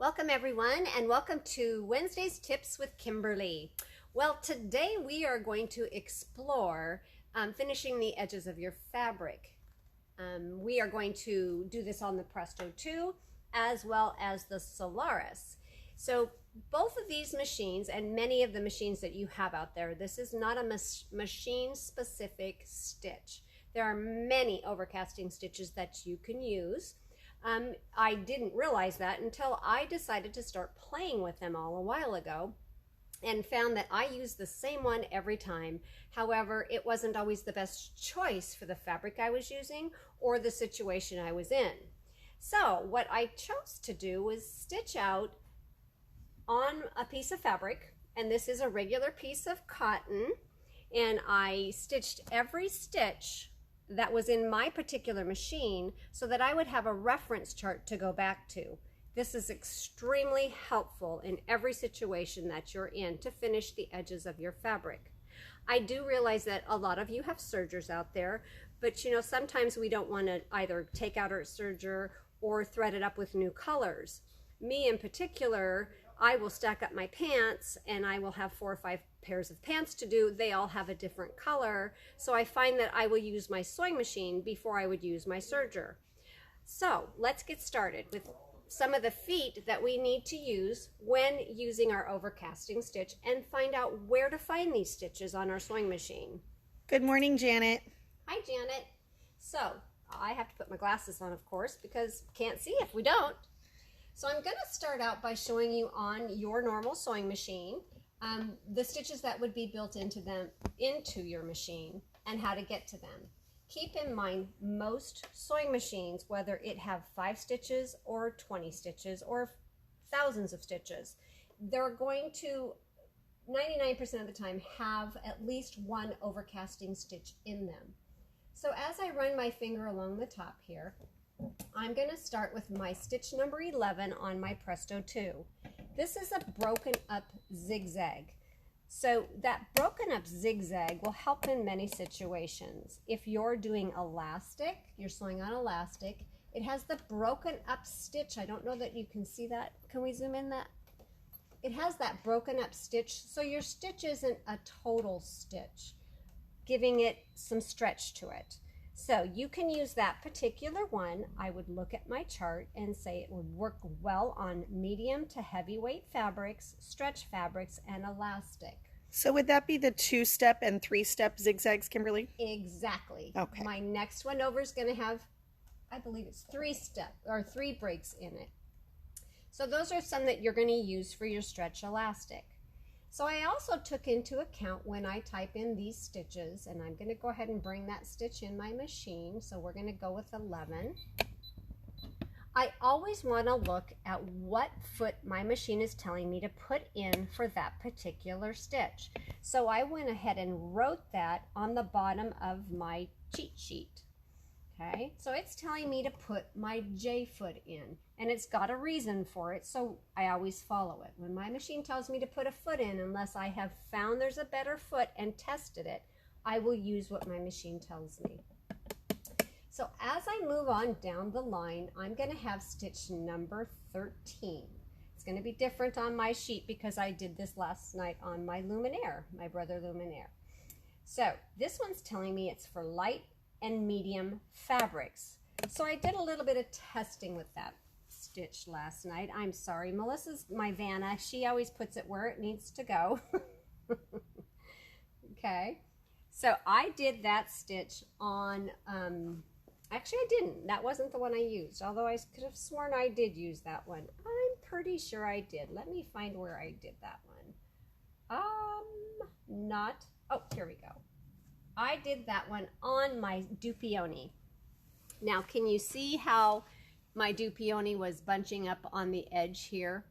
Welcome everyone, and welcome to Wednesday's Tips with Kimberly. Well, today we are going to explore finishing the edges of your fabric. We are going to do this on the Presto 2 as well as the Solaris. So both of these machines and many of the machines that you have out there, this is not a machine specific stitch. There are many overcasting stitches that you can use. I didn't realize that until I decided to start playing with them all a while ago and found that I use the same one every time. However, it wasn't always the best choice for the fabric I was using or the situation I was in. So what I chose to do was stitch out on a piece of fabric, and this is a regular piece of cotton, and I stitched every stitch that was in my particular machine so that I would have a reference chart to go back to. This is extremely helpful in every situation that you're in to finish the edges of your fabric. I do realize that a lot of you have sergers out there, but you know, sometimes we don't want to either take out our serger or thread it up with new colors. Me in particular, I will stack up my pants and I will have 4 or 5 pairs of pants to do. They all have a different color. So I find that I will use my sewing machine before I would use my serger. So let's get started with some of the feet that we need to use when using our overcasting stitch and find out where to find these stitches on our sewing machine. Good morning, Janet. Hi, Janet. So I have to put my glasses on, of course, because can't see if we don't. So I'm going to start out by showing you on your normal sewing machine the stitches that would be built into your machine and how to get to them. Keep in mind, most sewing machines, whether it have 5 stitches or 20 stitches or thousands of stitches, they're going to 99% of the time have at least one overcasting stitch in them. So as I run my finger along the top here, I'm going to start with my stitch number 11 on my Presto 2. This is a broken up zigzag. So that broken up zigzag will help in many situations. If you're doing elastic, you're sewing on elastic, it has the broken up stitch. I don't know that you can see that. Can we zoom in that? It has that broken up stitch, so your stitch isn't a total stitch, giving it some stretch to it. So you can use that particular one. I would look at my chart and say it would work well on medium to heavyweight fabrics, stretch fabrics, and elastic. So would that be the 2-step and 3-step zigzags, Kimberly? Exactly. Okay. My next one over is going to have, I believe it's 3 breaks in it. So those are some that you're going to use for your stretch elastic. So I also took into account when I type in these stitches, and I'm going to go ahead and bring that stitch in my machine. So we're going to go with 11. I always want to look at what foot my machine is telling me to put in for that particular stitch. So I went ahead and wrote that on the bottom of my cheat sheet. Okay, so it's telling me to put my J foot in, and it's got a reason for it, so I always follow it. When my machine tells me to put a foot in, unless I have found there's a better foot and tested it, I will use what my machine tells me. So as I move on down the line, I'm going to have stitch number 13. It's going to be different on my sheet because I did this last night on my Luminaire, my Brother Luminaire. So this one's telling me it's for light and medium fabrics. So I did a little bit of testing with that stitch last night. I'm sorry, Melissa's my Vanna. She always puts it where it needs to go. Okay, so I did that stitch on, actually I didn't. That wasn't the one I used, although I could have sworn I did use that one. I'm pretty sure I did. Let me find where I did that one. Oh, here we go. I did that one on my Dupioni. Now, can you see how my Dupioni was bunching up on the edge here?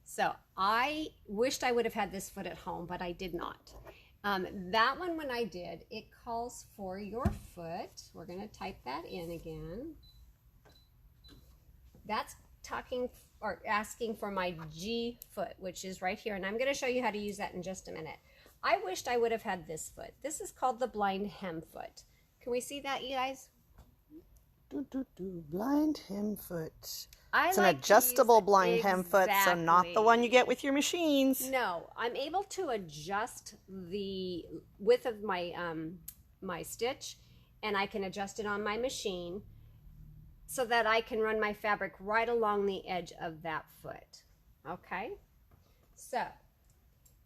So I wished I would have had this foot at home, but I did not. That one, when I did, it calls for your foot. We're going to type that in again. That's talking or asking for my G foot, which is right here. And I'm going to show you how to use that in just a minute. I wished I would have had this foot. This is called the blind hem foot. Can we see that, you guys? Blind hem foot. It's an adjustable blind hem foot, so not the one you get with your machines. No, I'm able to adjust the width of my my stitch, and I can adjust it on my machine so that I can run my fabric right along the edge of that foot. Okay, so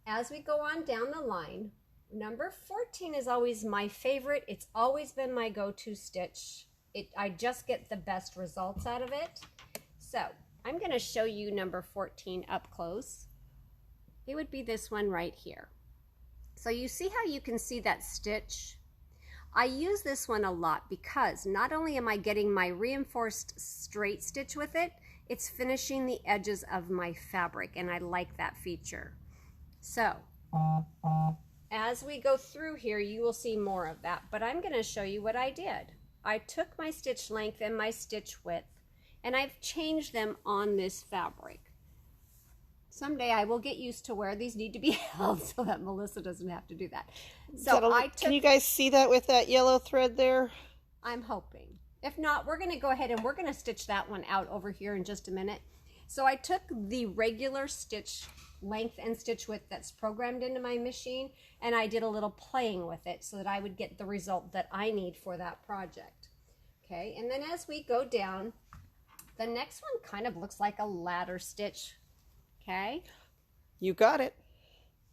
as we go on down the line, number 14 is always my favorite. It's always been my go-to stitch. I just get the best results out of it. So I'm going to show you number 14 up close. It would be this one right here. So you see how you can see that stitch? I use this one a lot because not only am I getting my reinforced straight stitch with it, it's finishing the edges of my fabric, and I like that feature. So as we go through here, you will see more of that, but I'm going to show you what I did. I took my stitch length and my stitch width, and I've changed them on this fabric. Someday I will get used to where these need to be held so that Melissa doesn't have to do that. So can you guys see that with that yellow thread there? I'm hoping. If not, we're going to go ahead and we're going to stitch that one out over here in just a minute. So I took the regular stitch length and stitch width that's programmed into my machine, and I did a little playing with it so that I would get the result that I need for that project. Okay, and then as we go down, the next one kind of looks like a ladder stitch. Okay, you got it.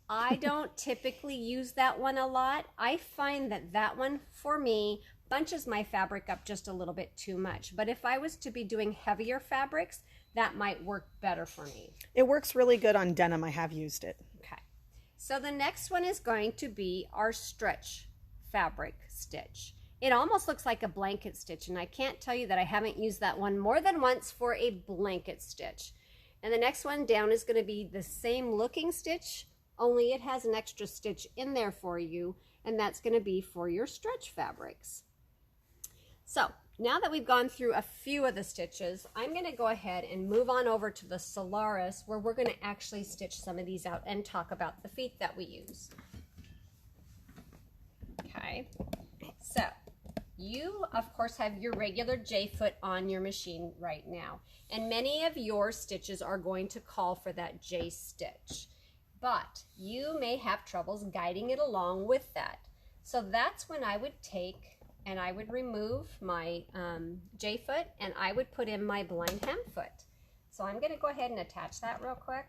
I don't typically use that one a lot. I find that that one for me bunches my fabric up just a little bit too much, but if I was to be doing heavier fabrics, that might work better for me. It works really good on denim. I have used it. Okay, so the next one is going to be our stretch fabric stitch. It almost looks like a blanket stitch, and I can't tell you that I haven't used that one more than once for a blanket stitch. And the next one down is going to be the same looking stitch, only it has an extra stitch in there for you, and that's going to be for your stretch fabrics. So now that we've gone through a few of the stitches, I'm going to go ahead and move on over to the Solaris, where we're going to actually stitch some of these out and talk about the feet that we use. Okay, so you of course have your regular J-foot on your machine right now, and many of your stitches are going to call for that J stitch, but you may have troubles guiding it along with that. So that's when I would take and I would remove my J-foot, and I would put in my blind hem foot. So I'm going to go ahead and attach that real quick.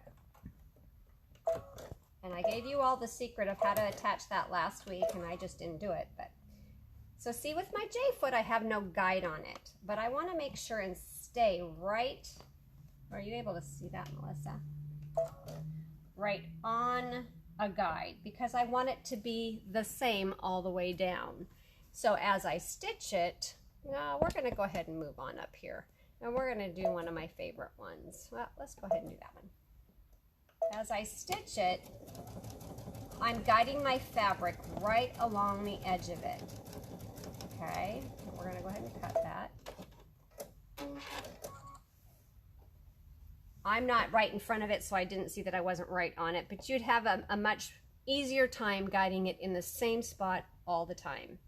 And I gave you all the secret of how to attach that last week, and I just didn't do it. But so see, with my J-foot, I have no guide on it, but I want to make sure and stay right. Are you able to see that, Melissa? Right on a guide, because I want it to be the same all the way down. So as I stitch it, we're going to go ahead and move on up here. And we're going to do one of my favorite ones. Well, let's go ahead and do that one. As I stitch it, I'm guiding my fabric right along the edge of it. Okay, we're going to go ahead and cut that. I'm not right in front of it, so I didn't see that I wasn't right on it, but you'd have a much easier time guiding it in the same spot all the time.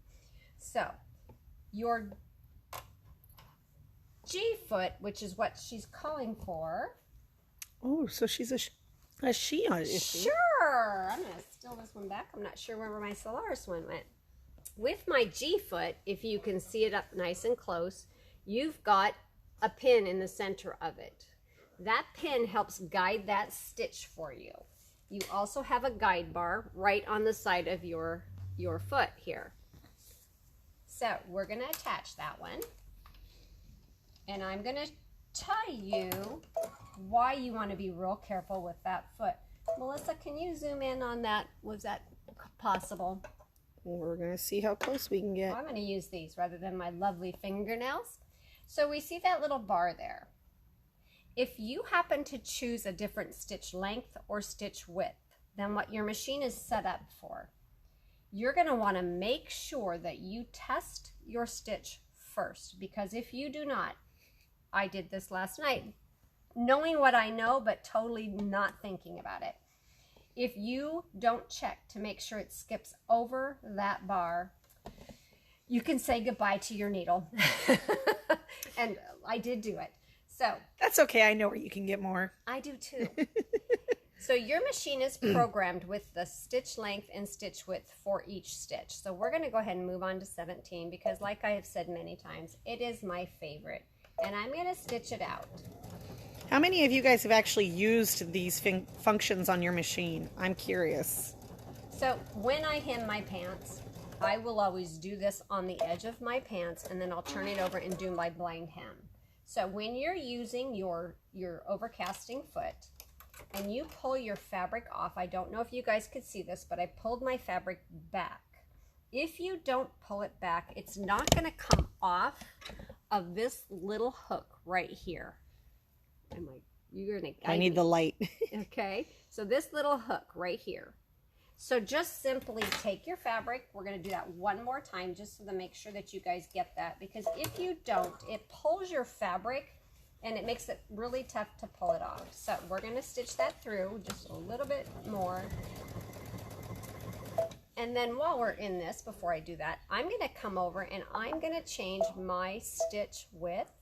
So your G-foot, which is what she's calling for. Oh, so she's a she, is she? Sure. I'm going to steal this one back. I'm not sure where my Solaris one went. With my G-foot, if you can see it up nice and close, you've got a pin in the center of it. That pin helps guide that stitch for you. You also have a guide bar right on the side of your foot here. So we're going to attach that one, and I'm going to tell you why you want to be real careful with that foot. Melissa, can you zoom in on that? Was that possible? We're going to see how close we can get. I'm going to use these rather than my lovely fingernails. So we see that little bar there. If you happen to choose a different stitch length or stitch width than what your machine is set up for, you're going to want to make sure that you test your stitch first, because if you do not, I did this last night, knowing what I know but totally not thinking about it. If you don't check to make sure it skips over that bar, you can say goodbye to your needle. And I did do it. So that's okay. I know where you can get more. I do too. So your machine is programmed with the stitch length and stitch width for each stitch. So we're going to go ahead and move on to 17 because like I have said many times, it is my favorite. And I'm going to stitch it out. How many of you guys have actually used these functions on your machine? I'm curious. So when I hem my pants, I will always do this on the edge of my pants and then I'll turn it over and do my blind hem. So when you're using your overcasting foot, and you pull your fabric off, I don't know if you guys could see this, but I pulled my fabric back. If you don't pull it back, it's not going to come off of this little hook right here. You're going to. I need the light. Okay, so this little hook right here. So just simply take your fabric. We're going to do that one more time just so to make sure that you guys get that, because if you don't, it pulls your fabric and it makes it really tough to pull it off. So we're going to stitch that through just a little bit more. And then while we're in this, before I do that, I'm going to come over and I'm going to change my stitch width.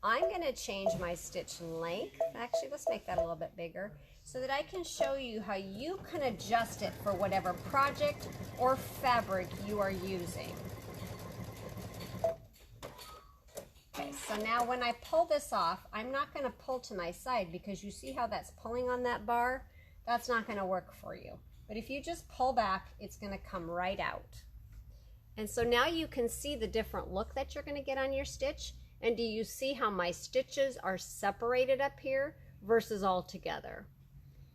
I'm going to change my stitch length. Actually, let's make that a little bit bigger so that I can show you how you can adjust it for whatever project or fabric you are using. Okay, so now when I pull this off, I'm not going to pull to my side because you see how that's pulling on that bar? That's not going to work for you. But if you just pull back, it's going to come right out. And so now you can see the different look that you're going to get on your stitch. And do you see how my stitches are separated up here versus all together?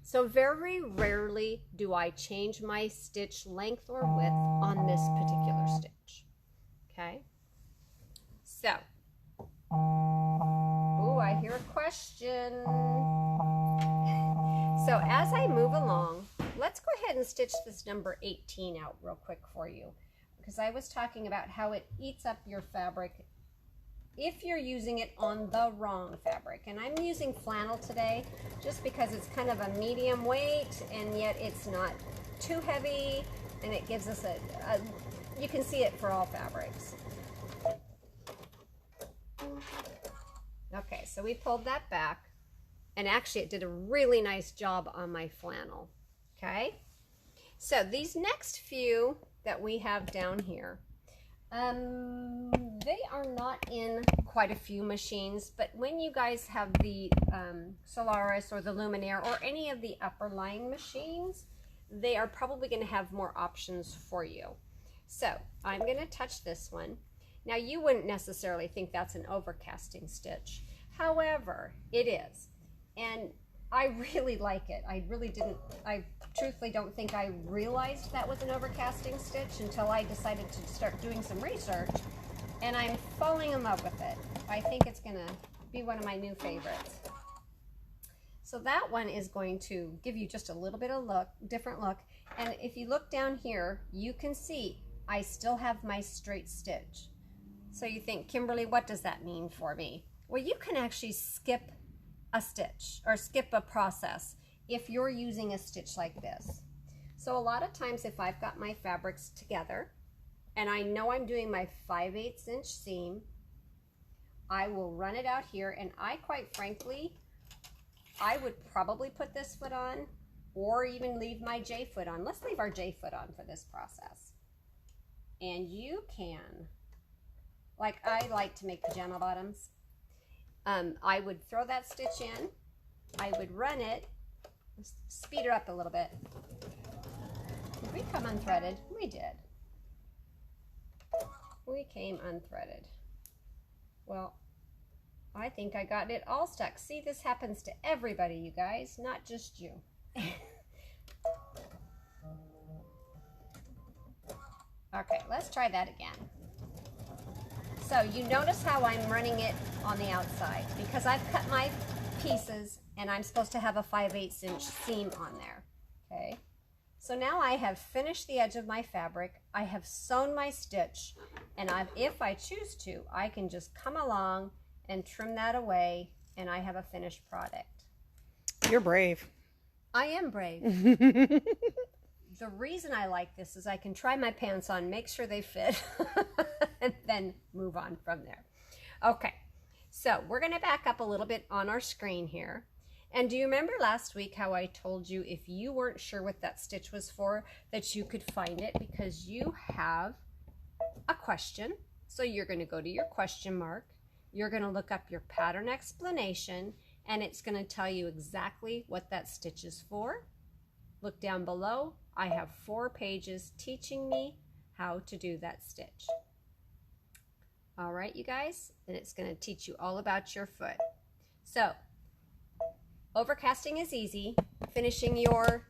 So very rarely do I change my stitch length or width on this particular stitch. Okay, so. Oh, I hear a question. So as I move along, let's go ahead and stitch this number 18 out real quick for you, because I was talking about how it eats up your fabric if you're using it on the wrong fabric. And I'm using flannel today just because it's kind of a medium weight and yet it's not too heavy, and it gives us you can see it for all fabrics. Okay, so we pulled that back, and actually it did a really nice job on my flannel. Okay, so these next few that we have down here, they are not in quite a few machines, but when you guys have the Solaris or the Luminaire or any of the upper line machines, they are probably going to have more options for you. So I'm going to touch this one. Now, you wouldn't necessarily think that's an overcasting stitch. However, it is. And I really like it. I truthfully don't think I realized that was an overcasting stitch until I decided to start doing some research. And I'm falling in love with it. I think it's going to be one of my new favorites. So that one is going to give you just a little bit of different look. And if you look down here, you can see I still have my straight stitch. So you think, Kimberly, what does that mean for me? Well, you can actually skip a stitch or skip a process if you're using a stitch like this. So a lot of times if I've got my fabrics together and I know I'm doing my 5/8 inch seam, I will run it out here, and I quite frankly, I would probably put this foot on or even leave my J foot on. Let's leave our J foot on for this process. And you can, like I like to make pajama bottoms. I would throw that stitch in, I would run it, speed her up a little bit. Did we come unthreaded? We did. We came unthreaded. Well, I think I got it all stuck. See, this happens to everybody, you guys, not just you. Okay, let's try that again. So you notice how I'm running it on the outside because I've cut my pieces and I'm supposed to have a 5/8 inch seam on there. Okay, so now I have finished the edge of my fabric. I have sewn my stitch, and if I choose to, I can just come along and trim that away, and I have a finished product. You're brave. I am brave. The reason I like this is I can try my pants on, make sure they fit, and then move on from there. Okay, So we're going to back up a little bit on our screen here. And do you remember last week how I told you if you weren't sure what that stitch was for, that you could find it because you have a question? So you're going to go to your question mark, you're going to look up your pattern explanation, and it's going to tell you exactly what that stitch is for. Look down below. I have 4 pages teaching me how to do that stitch. All right, you guys, and it's going to teach you all about your foot. So overcasting is easy. Finishing your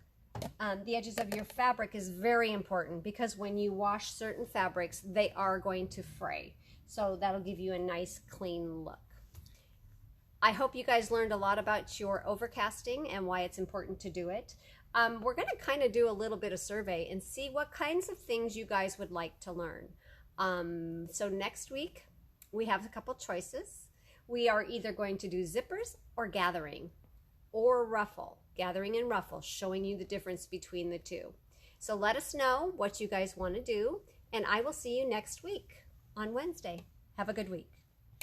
the edges of your fabric is very important because when you wash certain fabrics, they are going to fray. So that'll give you a nice clean look. I hope you guys learned a lot about your overcasting and why it's important to do it. We're going to kind of do a little bit of survey and see what kinds of things you guys would like to learn. So next week we have a couple choices. We are either going to do zippers or gathering, or ruffle, gathering and ruffle, showing you the difference between the two. So let us know what you guys want to do, and I will see you next week on Wednesday. Have a good week.